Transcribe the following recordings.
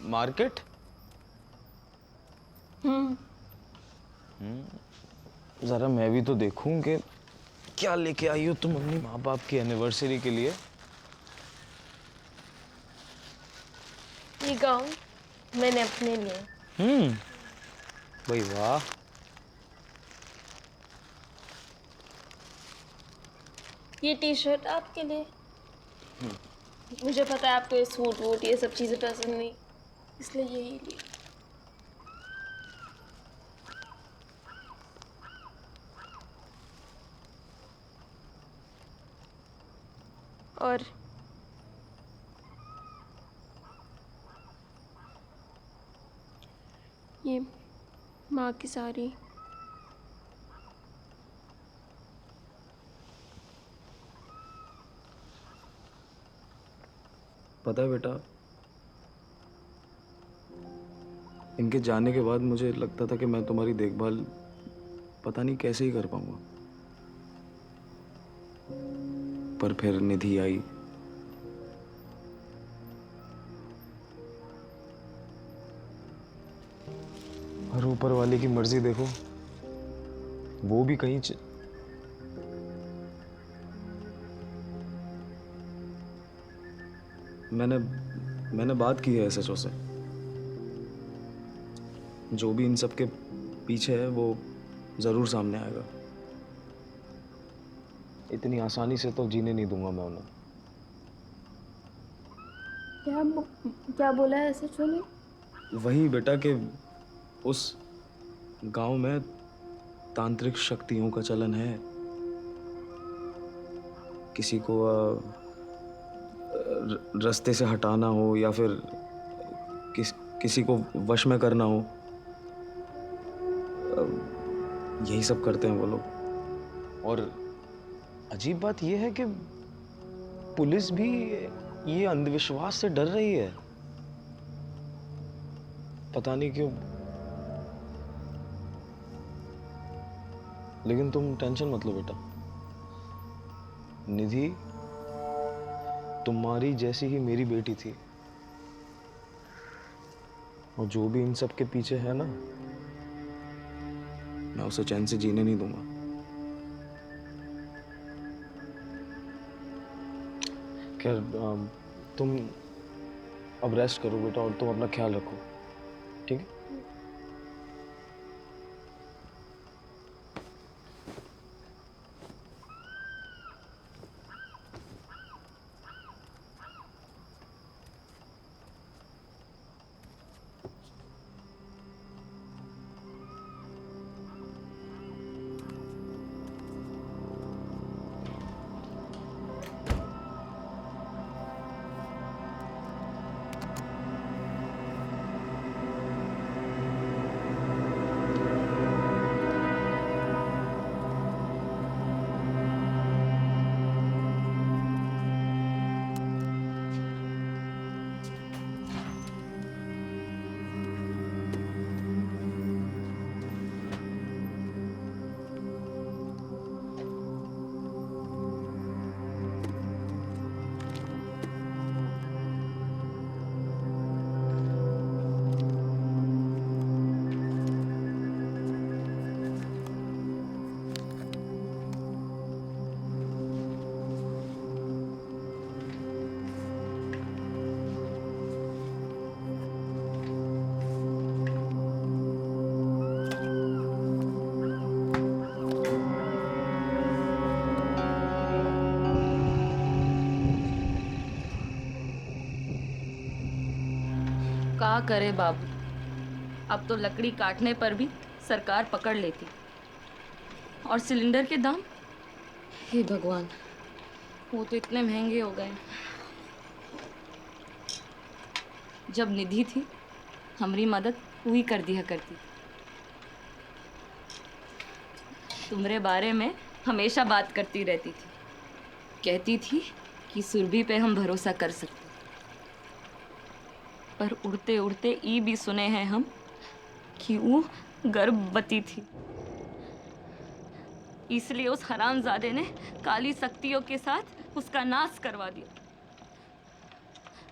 Market? जरा मैं भी तो देखूं कि क्या लेके आई हो तुम अपनी माँ बाप की एनिवर्सरी के लिए। ये गाउन मैंने अपने लिए। भाई वाह। ये टी शर्ट आपके लिए। मुझे पता है आपको ये सूट वूट ये सब चीजें पसंद नहीं, इसलिए यही ली। और ये माँ की साड़ी। पता है बेटा, इनके जाने के बाद मुझे लगता था कि मैं तुम्हारी देखभाल पता नहीं कैसे ही कर पाऊंगा, पर फिर निधि आई। और ऊपर वाले की मर्जी देखो, वो भी कहीं मैंने बात की है एसएचओ से। जो भी इन सब के पीछे है वो जरूर सामने आएगा। इतनी आसानी से तो जीने नहीं दूंगा मैं उन्हें। क्या बोला है ऐसे ने? वही बेटा कि उस गांव में तांत्रिक शक्तियों का चलन है। किसी को रास्ते से हटाना हो या फिर किसी को वश में करना हो, यही सब करते हैं वो लोग। और अजीब बात यह है कि पुलिस भी ये अंधविश्वास से डर रही है, पता नहीं क्यों। लेकिन तुम टेंशन मत लो बेटा, निधि तुम्हारी जैसी ही मेरी बेटी थी, और जो भी इन सब के पीछे है ना, मैं उसे चैन से जीने नहीं दूंगा। खैर तुम अब रेस्ट करो बेटा, और तुम अपना ख्याल रखो, ठीक है? का करे बाबू, अब तो लकड़ी काटने पर भी सरकार पकड़ लेती। और सिलेंडर के दाम, हे भगवान, वो तो इतने महंगे हो गए। जब निधि थी हमारी मदद वही कर दिया करती। तुम्हारे बारे में हमेशा बात करती रहती थी, कहती थी कि सुरभि पे हम भरोसा कर सकते। पर उड़ते उड़ते ई भी सुने हैं हम कि वो गर्भवती थी, इसलिए उस हरामजादे ने काली शक्तियों के साथ उसका नाश करवा दिया।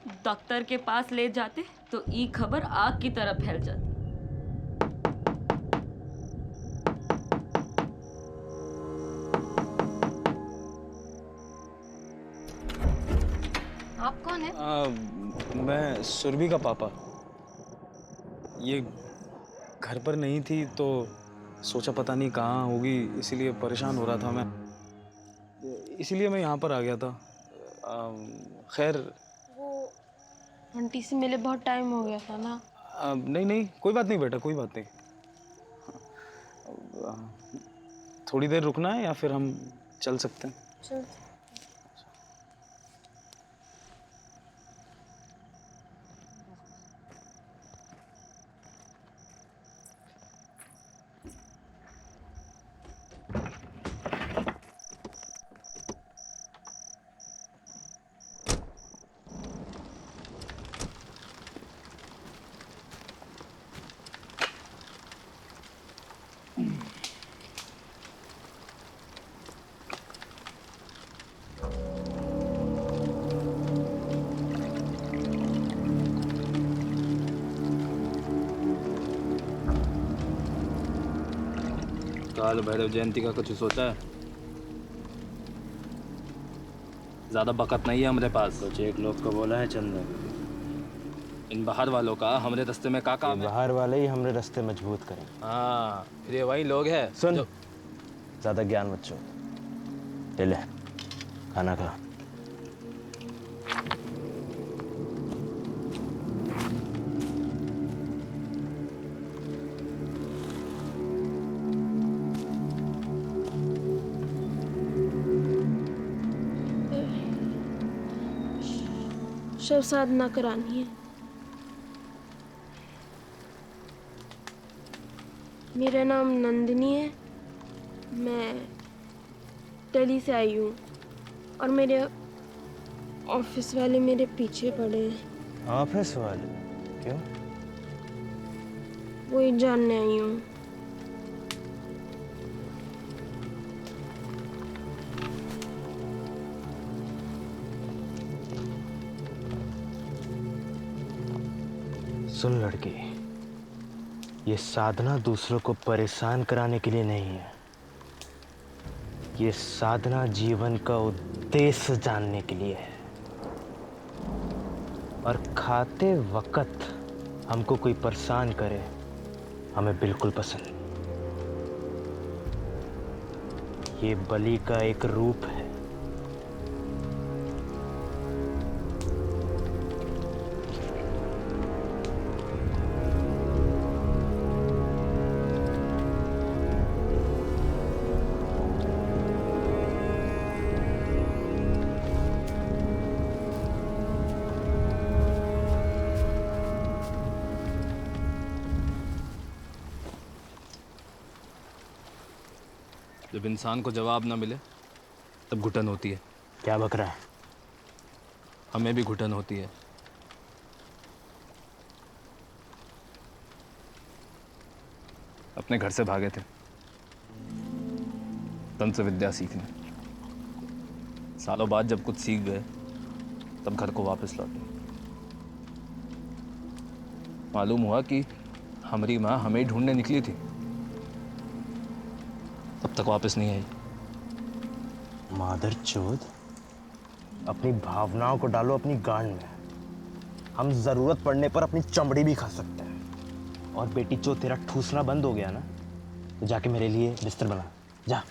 डॉक्टर के पास ले जाते तो ये खबर आग की तरह फैल जाती। आप कौन है? मैं सुरभि का पापा। ये घर पर नहीं थी तो सोचा पता नहीं कहाँ होगी, इसीलिए परेशान हो रहा था मैं, इसीलिए मैं यहाँ पर आ गया था। खैर वो आंटी से मिले बहुत टाइम हो गया था ना। नहीं नहीं, कोई बात नहीं बेटा, कोई बात नहीं। आ, थोड़ी देर रुकना है या फिर हम चल सकते हैं? चल। काल भैरव जयंती का कुछ सोचा है? ज्यादा बकत नहीं है हमारे पास। कुछ एक लोग को बोला है चंदन। इन बाहर वालों का हमरे रास्ते में का काम है? बाहर वाले ही हमरे रास्ते मजबूत करें। हाँ, फिर ये वही लोग हैं सुन, जो- ज्यादा ज्ञान मत छो। ले खाना खा। शव साधना करानी है। मेरा नाम नंदिनी है, मैं दिल्ली से आई हूँ और मेरे ऑफिस वाले मेरे पीछे पड़े हैं। ऑफिस वाले क्यों? वही जानने आई हूँ। सुन लड़की, ये साधना दूसरों को परेशान कराने के लिए नहीं है। ये साधना जीवन का उद्देश्य जानने के लिए है। और खाते वक्त हमको कोई परेशान करे, हमें बिल्कुल पसंद। ये बलि का एक रूप है। जब इंसान को जवाब ना मिले तब घुटन होती है। क्या बक रहा है? हमें भी घुटन होती है। अपने घर से भागे थे तंत्र विद्या सीखने। सालों बाद जब कुछ सीख गए तब घर को वापस लौटे। मालूम हुआ कि हमारी माँ हमें ढूंढने निकली थी, तब तक वापस नहीं आई। मादर चोद, अपनी भावनाओं को डालो अपनी गांड में। हम जरूरत पड़ने पर अपनी चमड़ी भी खा सकते हैं। और बेटी चोद, तेरा ठूसना बंद हो गया ना, तो जाके मेरे लिए बिस्तर बना जा।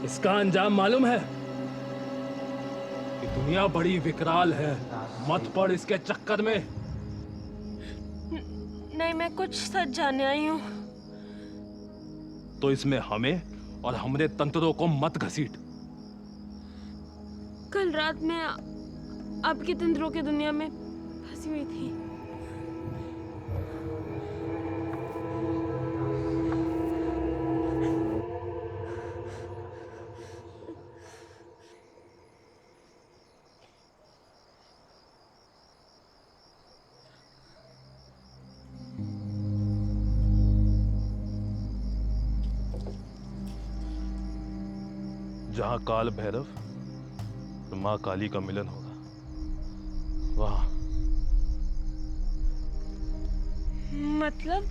इसका अंजाम मालूम है कि दुनिया बड़ी विकराल है, मत पड़ इसके चक्कर में। नहीं, मैं कुछ सच जानने आई हूँ। तो इसमें हमें और हमारे तंत्रों को मत घसीट। कल रात मैं आपके तंत्रों की दुनिया में फंसी हुई थी। जहां काल भैरव और मां काली का मिलन होगा, वहां। मतलब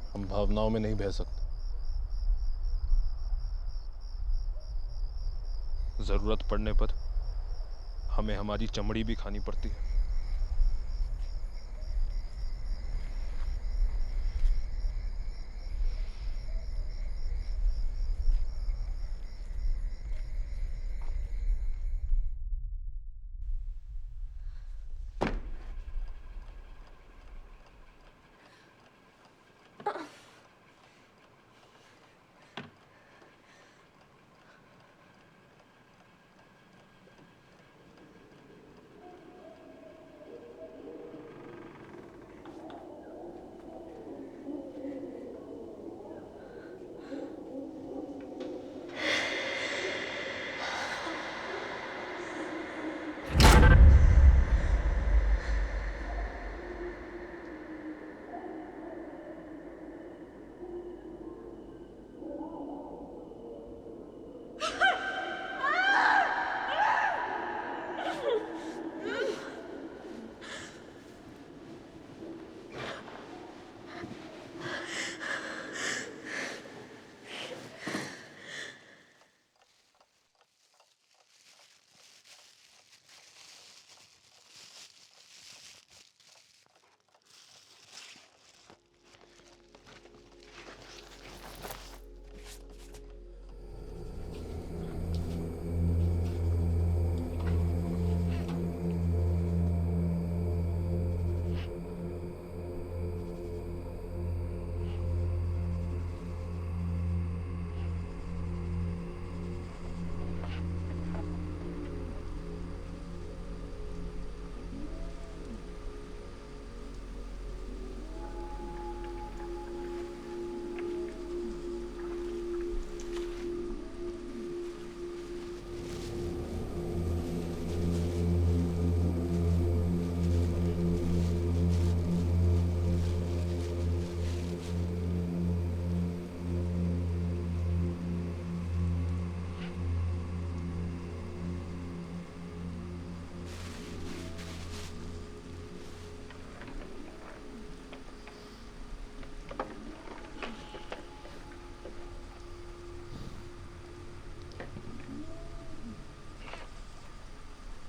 हम भावनाओं में नहीं बह सकते। जरूरत पड़ने पर हमें हमारी चमड़ी भी खानी पड़ती है।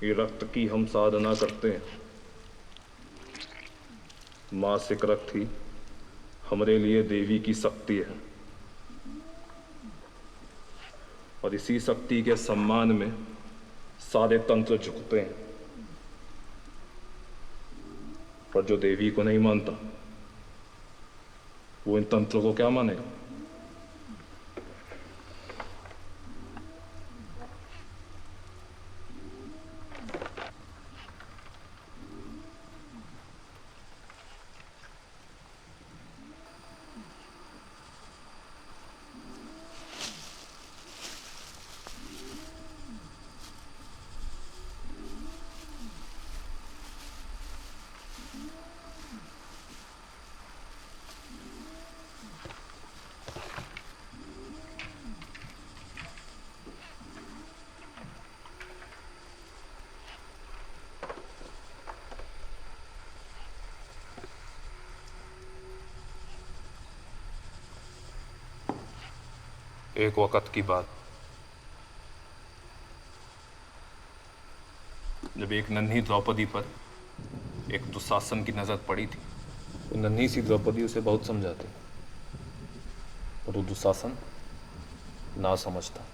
ये रक्त की हम साधना करते हैं। मासिक रक्त ही हमारे लिए देवी की शक्ति है, और इसी शक्ति के सम्मान में सारे तंत्र झुकते हैं। पर जो देवी को नहीं मानता, वो इन तंत्रों को क्या मानेगा? एक वक़्त की बात, जब एक नन्ही द्रौपदी पर एक दुशासन की नजर पड़ी थी। वो नन्ही सी द्रौपदी उसे बहुत समझाती, और वो दुशासन ना समझता।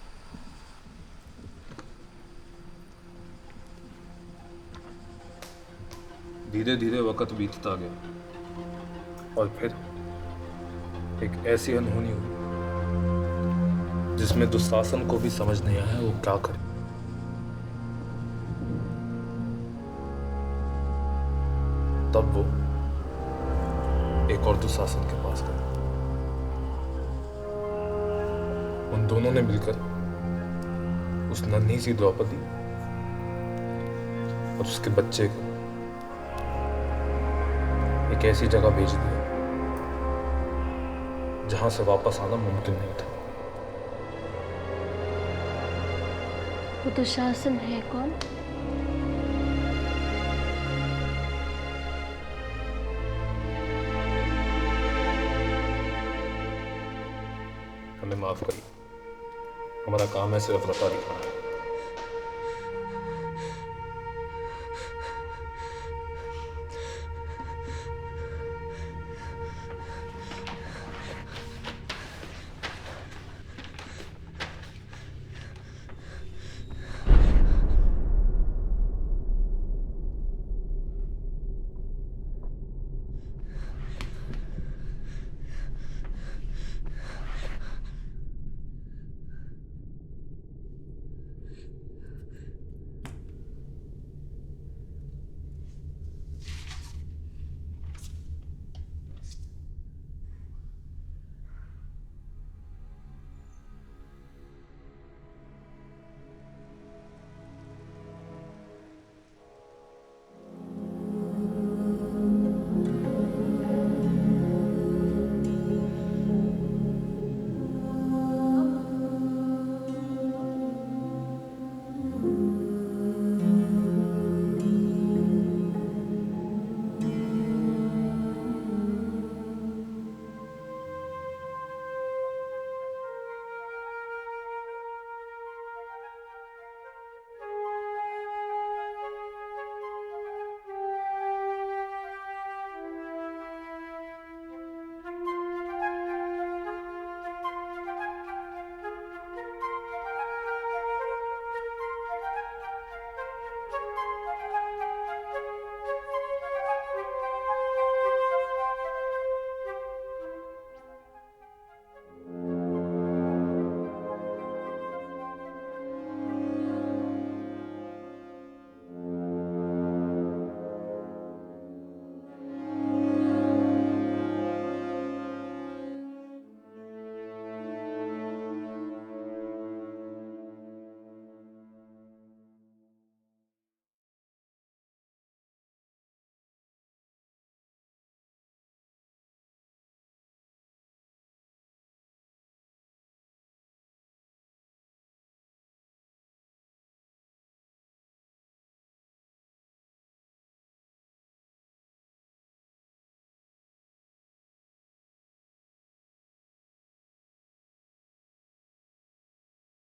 धीरे धीरे वक़्त बीतता गया और फिर एक ऐसी अनहोनी हुई जिसमें दुशासन को भी समझ नहीं आया वो क्या करे। तब वो एक और दुशासन के पास गया। उन दोनों ने मिलकर उस नन्ही सी द्रौपदी और उसके बच्चे को एक ऐसी जगह भेज दिया जहां से वापस आना मुमकिन नहीं था। वो दुशासन है कौन? हमें माफ करिए, हमारा काम है सिर्फ रता दिखाना है।